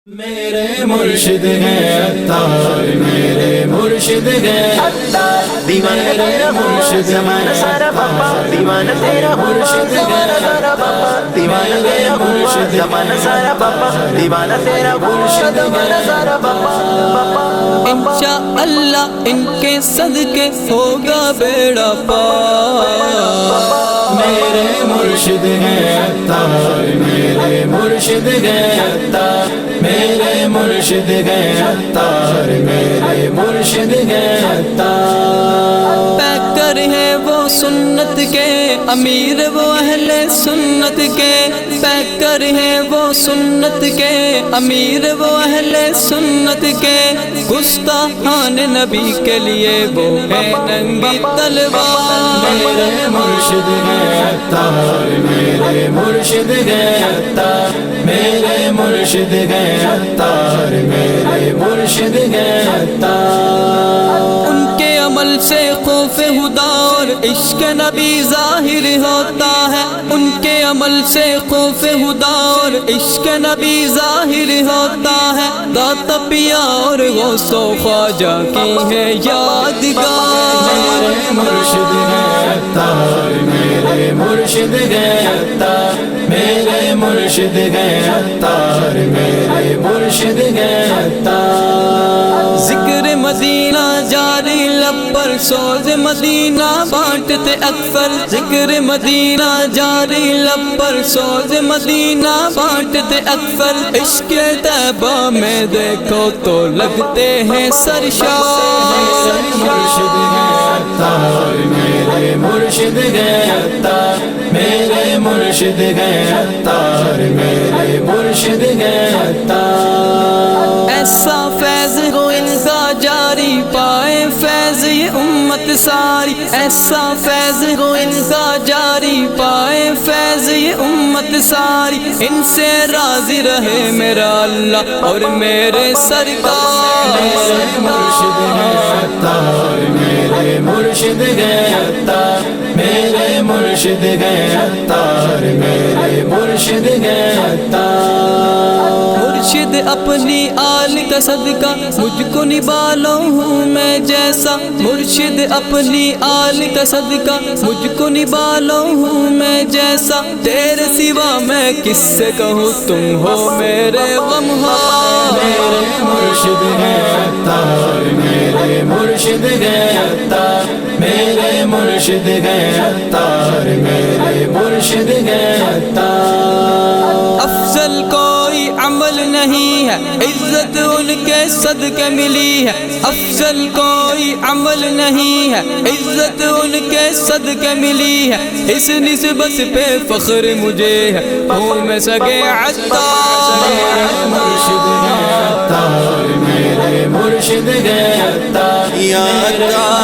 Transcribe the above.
میرے مرشد ہیں عطار، میرے مرشد ہیں عطار، دیوانہ تیرا مرشد زمانہ سارا بابا، دیوانہ تیرا مرشد زمانہ سارا بابا، دیوانہ تیرا مرشد زمانہ سارا بابا، دیوانہ تیرا مرشد زمانہ سارا بابا۔ انشاءاللہ ان کے صدقے ہوگا بیڑا پار۔ میرے مرشد ہیں عطار، میرے مرشد ہیں عطار، میرے مرشد ہیں عطار، میرے مرشد ہیں عطار۔ پیکر ہے وہ سنت کے امیر، وہ اہل سنت کے پیکر ہے وہ سنت کے امیر، وہ اہل سنت کے گستاخان نبی کے لیے وہ ہے ننگی تلوار۔ میرے مرشد ہیں عطار، میرے مرشد ہیں عطار، میرے مرشد ہیں عطار، میرے مرشد ہیں عطار۔ ان کے عمل سے خوف خدا اور عشق نبی ظاہر ہوتا ہے، ان کے عمل سے خوف خدا اور عشق نبی ظاہر ہوتا ہے۔ داتا پیا اور غوث و خواجہ کی ہے یادگار۔ میرے مرشد ہیں عطار، میرے مرشد ہیں عطار، میرے مرشد ہیں عطار، میرے مرشد ہیں عطار۔ ذکر مدینہ جاری لب پر سوز مدینہ بانٹتے اکثر، ذکر مدینہ جاری لب پر سوز مدینہ بانٹتے اکثر۔ عشق طیبہ میں دیکھو تو لگتے ہیں سرشار۔ میرے مرشد ہیں عطار، میرے مرشد ہیں عطار، میرے مرشد ہیں عطار، میرے مرشد ہیں عطار۔ ایسا فیض ہو ان کا جاری پائے فیض یہ امت ساری، ایسا فیض ہو ان کا جاری پائے فیض یہ امت ساری۔ ان سے راضی رہے میرا اللہ اور میرے سرکار۔ میرے مرشد ہیں عطار، میرے مرشد ہیں عطار، میرے مرشد ہیں عطار، میرے مرشد ہیں عطار۔ مرشد اپنی آل کا صدقہ مجھ کو نبالو ہوں میں جیسا، مرشد اپنی آل کا صدقہ مجھ کو نبالو ہوں میں جیسا۔ تیرے سوا میں کس سے کہوں تم ہو میرے غمخوار۔ میرے مرشد ہیں عطار، میرے مرشد ہیں عطار، میرے مرشد ہیں عطار، میرے مرشد ہیں عطار۔ افضل کوئی عمل نہیں ہے، عزت ان کے صدقے ملی ہے۔ افضل کوئی عمل نہیں ہے، عزت ان کے صدقے ملی ہے۔ اس نسبت پہ فخر مجھے ہے، ہوں میں سگے عطار۔ میرے مرشد ہیں عطار، میرے مرشد ہیں عطار، یا عطار۔